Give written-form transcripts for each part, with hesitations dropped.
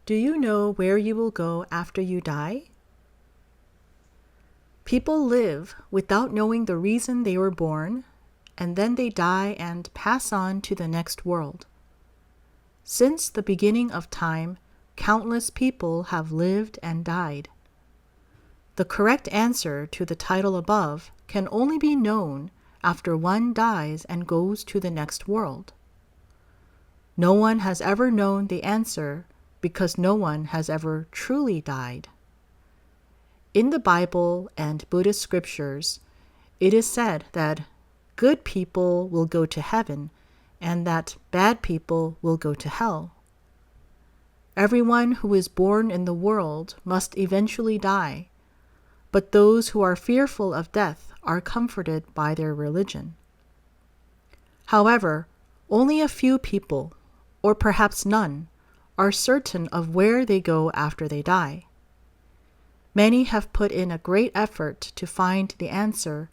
Do you know where you will go after you die? People live without knowing the reason they were born, and then they die and pass on to the next world. Since the beginning of time, countless people have lived and died. The correct answer to the title above can only be known after one dies and goes to the next world. No one has ever known the answer because no one has ever truly died. In the Bible and Buddhist scriptures, it is said that good people will go to heaven and that bad people will go to hell. Everyone who is born in the world must eventually die, but those who are fearful of death are comforted by their religion. However, only a few people, or perhaps none, are certain of where they go after they die. Many have put in a great effort to find the answer,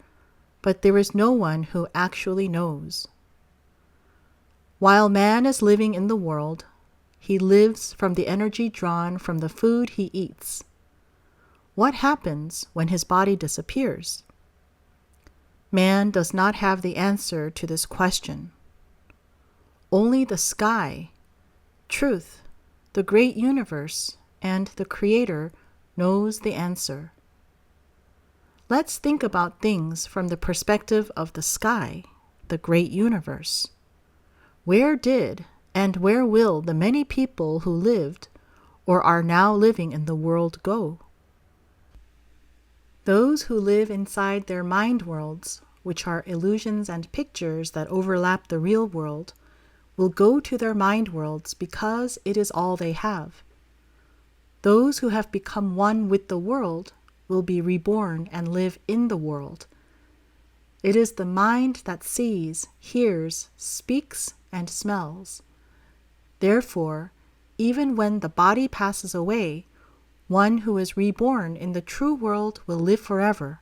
but there is no one who actually knows. While man is living in the world, he lives from the energy drawn from the food he eats. What happens when his body disappears? Man does not have the answer to this question. Only the sky, truth, the great universe, and the Creator knows the answer. Let's think about things from the perspective of the sky, the great universe. Where did and where will the many people who lived or are now living in the world go? Those who live inside their mind worlds, which are illusions and pictures that overlap the real world, will go to their mind worlds because it is all they have. Those who have become one with the world will be reborn and live in the world. It is the mind that sees, hears, speaks, and smells. Therefore, even when the body passes away, one who is reborn in the true world will live forever,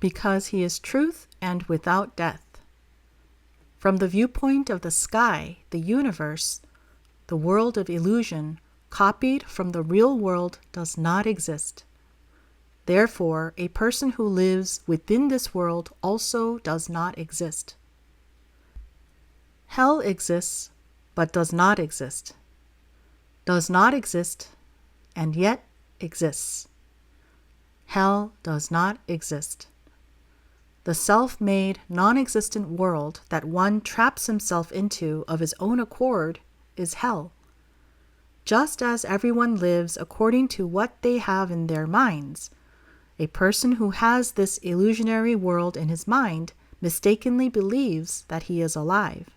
because he is truth and without death. From the viewpoint of the sky, the universe, the world of illusion, copied from the real world, does not exist. Therefore, a person who lives within this world also does not exist. Hell exists, but does not exist. Does not exist, and yet exists. Hell does not exist. The self-made, non-existent world that one traps himself into of his own accord is hell. Just as everyone lives according to what they have in their minds, a person who has this illusionary world in his mind mistakenly believes that he is alive.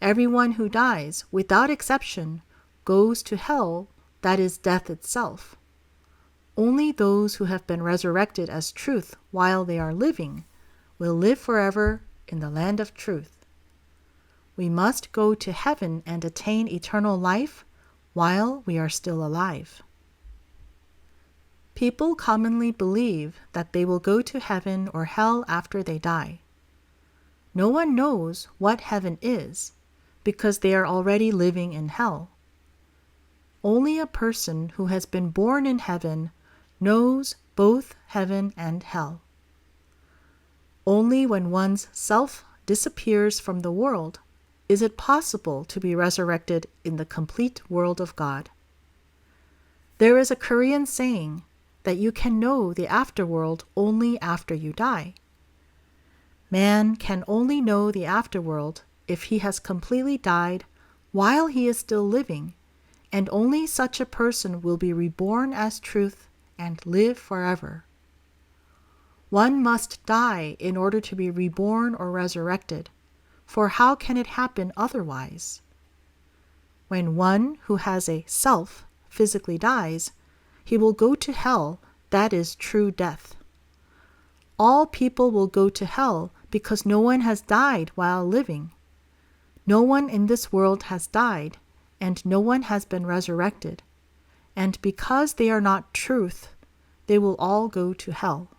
Everyone who dies, without exception, goes to hell, that is death itself. Only those who have been resurrected as truth while they are living will live forever in the land of truth. We must go to heaven and attain eternal life while we are still alive. People commonly believe that they will go to heaven or hell after they die. No one knows what heaven is because they are already living in hell. Only a person who has been born in heaven knows both heaven and hell. Only when one's self disappears from the world is it possible to be resurrected in the complete world of God. There is a Korean saying that you can know the afterworld only after you die. Man can only know the afterworld if he has completely died while he is still living, and only such a person will be reborn as truth and live forever. One must die in order to be reborn or resurrected, for how can it happen otherwise? When one who has a self physically dies, he will go to hell, that is true death. All people will go to hell because no one has died while living. No one in this world has died, and no one has been resurrected. And because they are not truth, they will all go to hell.